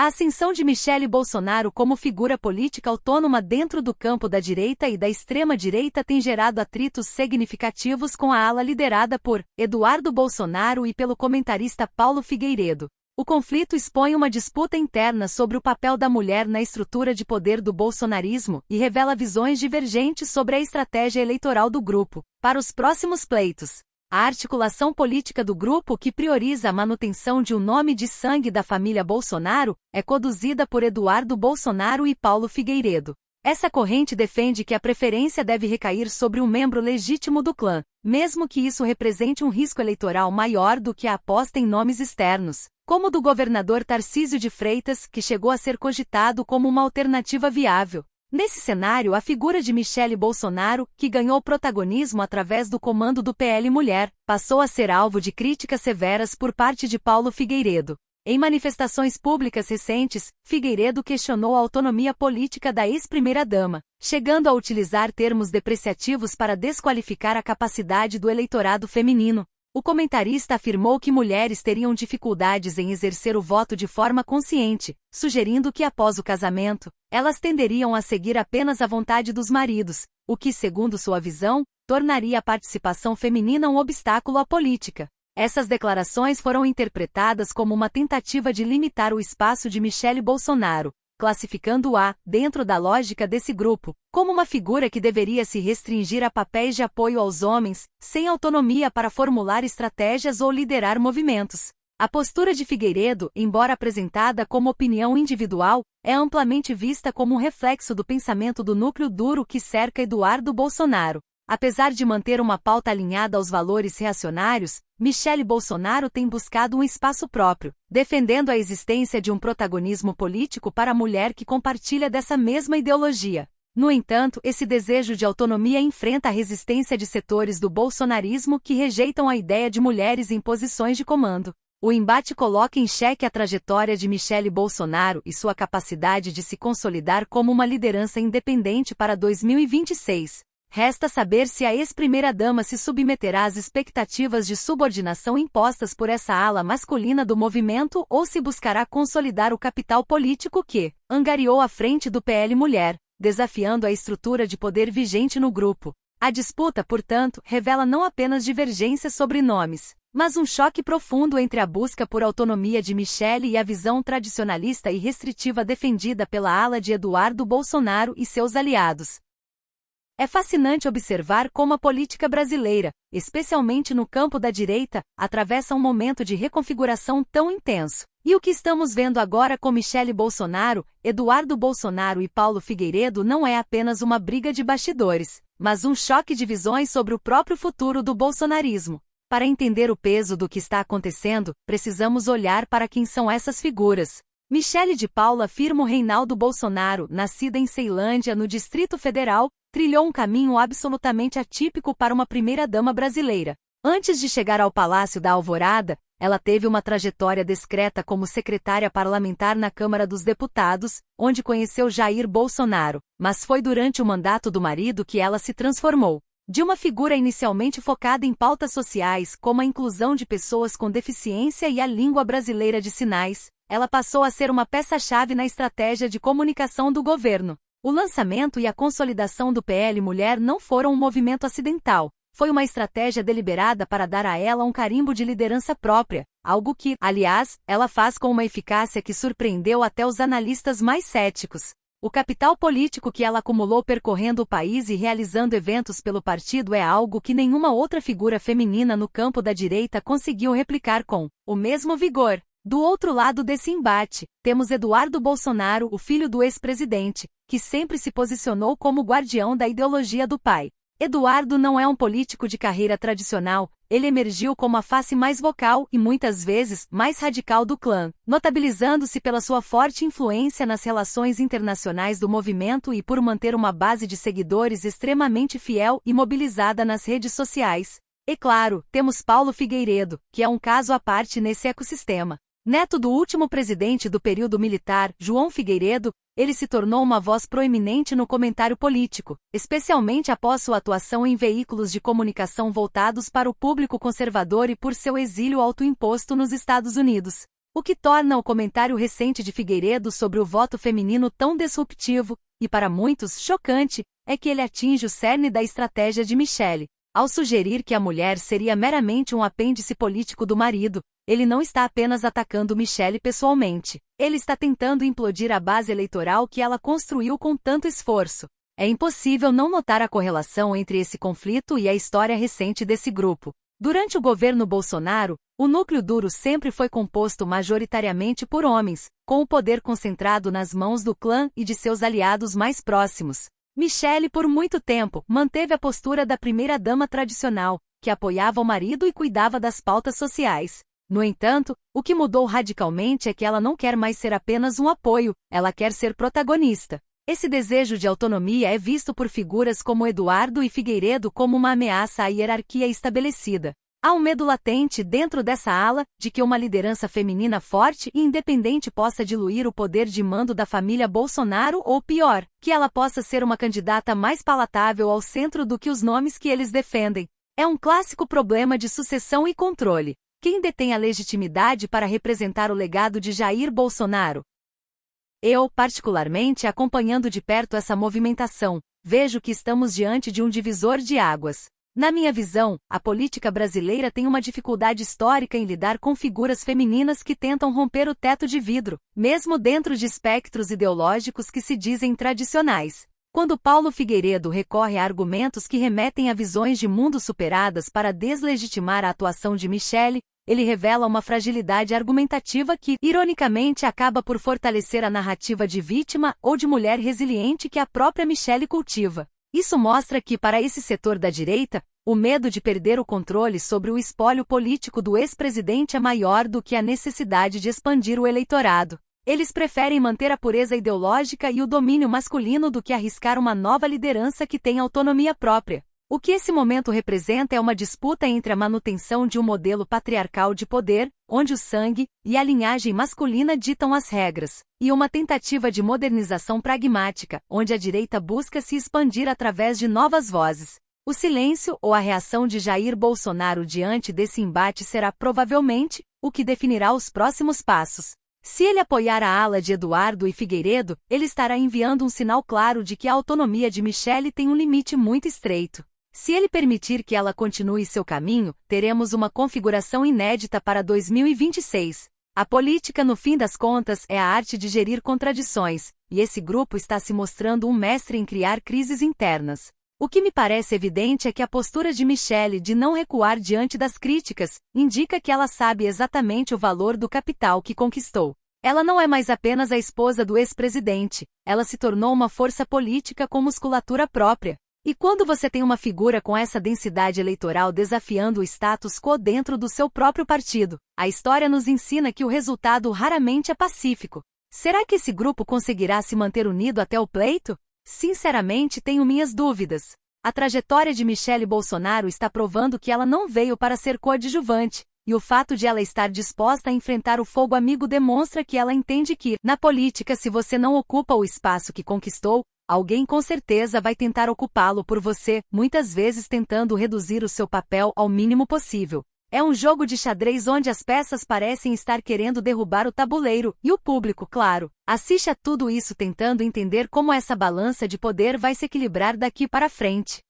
A ascensão de Michele Bolsonaro como figura política autônoma dentro do campo da direita e da extrema-direita tem gerado atritos significativos com a ala liderada por Eduardo Bolsonaro e pelo comentarista Paulo Figueiredo. O conflito expõe uma disputa interna sobre o papel da mulher na estrutura de poder do bolsonarismo e revela visões divergentes sobre a estratégia eleitoral do grupo para os próximos pleitos. A articulação política do grupo, que prioriza a manutenção de um nome de sangue da família Bolsonaro, é conduzida por Eduardo Bolsonaro e Paulo Figueiredo. Essa corrente defende que a preferência deve recair sobre um membro legítimo do clã, mesmo que isso represente um risco eleitoral maior do que a aposta em nomes externos, como o do governador Tarcísio de Freitas, que chegou a ser cogitado como uma alternativa viável. Nesse cenário, a figura de Michele Bolsonaro, que ganhou protagonismo através do comando do PL Mulher, passou a ser alvo de críticas severas por parte de Paulo Figueiredo. Em manifestações públicas recentes, Figueiredo questionou a autonomia política da ex-primeira-dama, chegando a utilizar termos depreciativos para desqualificar a capacidade do eleitorado feminino. O comentarista afirmou que mulheres teriam dificuldades em exercer o voto de forma consciente, sugerindo que após o casamento, elas tenderiam a seguir apenas a vontade dos maridos, o que, segundo sua visão, tornaria a participação feminina um obstáculo à política. Essas declarações foram interpretadas como uma tentativa de limitar o espaço de Michele Bolsonaro, classificando-a, dentro da lógica desse grupo, como uma figura que deveria se restringir a papéis de apoio aos homens, sem autonomia para formular estratégias ou liderar movimentos. A postura de Figueiredo, embora apresentada como opinião individual, é amplamente vista como um reflexo do pensamento do núcleo duro que cerca Eduardo Bolsonaro. Apesar de manter uma pauta alinhada aos valores reacionários, Michele Bolsonaro tem buscado um espaço próprio, defendendo a existência de um protagonismo político para a mulher que compartilha dessa mesma ideologia. No entanto, esse desejo de autonomia enfrenta a resistência de setores do bolsonarismo que rejeitam a ideia de mulheres em posições de comando. O embate coloca em xeque a trajetória de Michele Bolsonaro e sua capacidade de se consolidar como uma liderança independente para 2026. Resta saber se a ex-primeira-dama se submeterá às expectativas de subordinação impostas por essa ala masculina do movimento ou se buscará consolidar o capital político que angariou à frente do PL Mulher, desafiando a estrutura de poder vigente no grupo. A disputa, portanto, revela não apenas divergências sobre nomes, mas um choque profundo entre a busca por autonomia de Michele e a visão tradicionalista e restritiva defendida pela ala de Eduardo Bolsonaro e seus aliados. É fascinante observar como a política brasileira, especialmente no campo da direita, atravessa um momento de reconfiguração tão intenso. E o que estamos vendo agora com Michele Bolsonaro, Eduardo Bolsonaro e Paulo Figueiredo não é apenas uma briga de bastidores, mas um choque de visões sobre o próprio futuro do bolsonarismo. Para entender o peso do que está acontecendo, precisamos olhar para quem são essas figuras. Michele de Paula Firmo Reinaldo Bolsonaro, nascida em Ceilândia, no Distrito Federal, trilhou um caminho absolutamente atípico para uma primeira-dama brasileira. Antes de chegar ao Palácio da Alvorada, ela teve uma trajetória discreta como secretária parlamentar na Câmara dos Deputados, onde conheceu Jair Bolsonaro, mas foi durante o mandato do marido que ela se transformou. De uma figura inicialmente focada em pautas sociais, como a inclusão de pessoas com deficiência e a língua brasileira de sinais, ela passou a ser uma peça-chave na estratégia de comunicação do governo. O lançamento e a consolidação do PL Mulher não foram um movimento acidental. Foi uma estratégia deliberada para dar a ela um carimbo de liderança própria, algo que, aliás, ela faz com uma eficácia que surpreendeu até os analistas mais céticos. O capital político que ela acumulou percorrendo o país e realizando eventos pelo partido é algo que nenhuma outra figura feminina no campo da direita conseguiu replicar com o mesmo vigor. Do outro lado desse embate, temos Eduardo Bolsonaro, o filho do ex-presidente, que sempre se posicionou como guardião da ideologia do pai. Eduardo não é um político de carreira tradicional, ele emergiu como a face mais vocal e muitas vezes mais radical do clã, notabilizando-se pela sua forte influência nas relações internacionais do movimento e por manter uma base de seguidores extremamente fiel e mobilizada nas redes sociais. E claro, temos Paulo Figueiredo, que é um caso à parte nesse ecossistema. Neto do último presidente do período militar, João Figueiredo, ele se tornou uma voz proeminente no comentário político, especialmente após sua atuação em veículos de comunicação voltados para o público conservador e por seu exílio autoimposto nos Estados Unidos. O que torna o comentário recente de Figueiredo sobre o voto feminino tão disruptivo, e para muitos chocante, é que ele atinge o cerne da estratégia de Michele. Ao sugerir que a mulher seria meramente um apêndice político do marido, ele não está apenas atacando Michele pessoalmente. Ele está tentando implodir a base eleitoral que ela construiu com tanto esforço. É impossível não notar a correlação entre esse conflito e a história recente desse grupo. Durante o governo Bolsonaro, o núcleo duro sempre foi composto majoritariamente por homens, com o poder concentrado nas mãos do clã e de seus aliados mais próximos. Michele, por muito tempo, manteve a postura da primeira-dama tradicional, que apoiava o marido e cuidava das pautas sociais. No entanto, o que mudou radicalmente é que ela não quer mais ser apenas um apoio, ela quer ser protagonista. Esse desejo de autonomia é visto por figuras como Eduardo e Figueiredo como uma ameaça à hierarquia estabelecida. Há um medo latente dentro dessa ala de que uma liderança feminina forte e independente possa diluir o poder de mando da família Bolsonaro ou, pior, que ela possa ser uma candidata mais palatável ao centro do que os nomes que eles defendem. É um clássico problema de sucessão e controle. Quem detém a legitimidade para representar o legado de Jair Bolsonaro? Eu, particularmente acompanhando de perto essa movimentação, vejo que estamos diante de um divisor de águas. Na minha visão, a política brasileira tem uma dificuldade histórica em lidar com figuras femininas que tentam romper o teto de vidro, mesmo dentro de espectros ideológicos que se dizem tradicionais. Quando Paulo Figueiredo recorre a argumentos que remetem a visões de mundo superadas para deslegitimar a atuação de Michele, ele revela uma fragilidade argumentativa que, ironicamente, acaba por fortalecer a narrativa de vítima ou de mulher resiliente que a própria Michele cultiva. Isso mostra que, para esse setor da direita, o medo de perder o controle sobre o espólio político do ex-presidente é maior do que a necessidade de expandir o eleitorado. Eles preferem manter a pureza ideológica e o domínio masculino do que arriscar uma nova liderança que tenha autonomia própria. O que esse momento representa é uma disputa entre a manutenção de um modelo patriarcal de poder, onde o sangue e a linhagem masculina ditam as regras, e uma tentativa de modernização pragmática, onde a direita busca se expandir através de novas vozes. O silêncio ou a reação de Jair Bolsonaro diante desse embate será provavelmente o que definirá os próximos passos. Se ele apoiar a ala de Eduardo e Figueiredo, ele estará enviando um sinal claro de que a autonomia de Michele tem um limite muito estreito. Se ele permitir que ela continue seu caminho, teremos uma configuração inédita para 2026. A política, no fim das contas, é a arte de gerir contradições, e esse grupo está se mostrando um mestre em criar crises internas. O que me parece evidente é que a postura de Michele de não recuar diante das críticas indica que ela sabe exatamente o valor do capital que conquistou. Ela não é mais apenas a esposa do ex-presidente, ela se tornou uma força política com musculatura própria. E quando você tem uma figura com essa densidade eleitoral desafiando o status quo dentro do seu próprio partido, a história nos ensina que o resultado raramente é pacífico. Será que esse grupo conseguirá se manter unido até o pleito? Sinceramente, tenho minhas dúvidas. A trajetória de Michele Bolsonaro está provando que ela não veio para ser coadjuvante, e o fato de ela estar disposta a enfrentar o fogo amigo demonstra que ela entende que, na política, se você não ocupa o espaço que conquistou, alguém com certeza vai tentar ocupá-lo por você, muitas vezes tentando reduzir o seu papel ao mínimo possível. É um jogo de xadrez onde as peças parecem estar querendo derrubar o tabuleiro, e o público, claro, assiste a tudo isso tentando entender como essa balança de poder vai se equilibrar daqui para frente.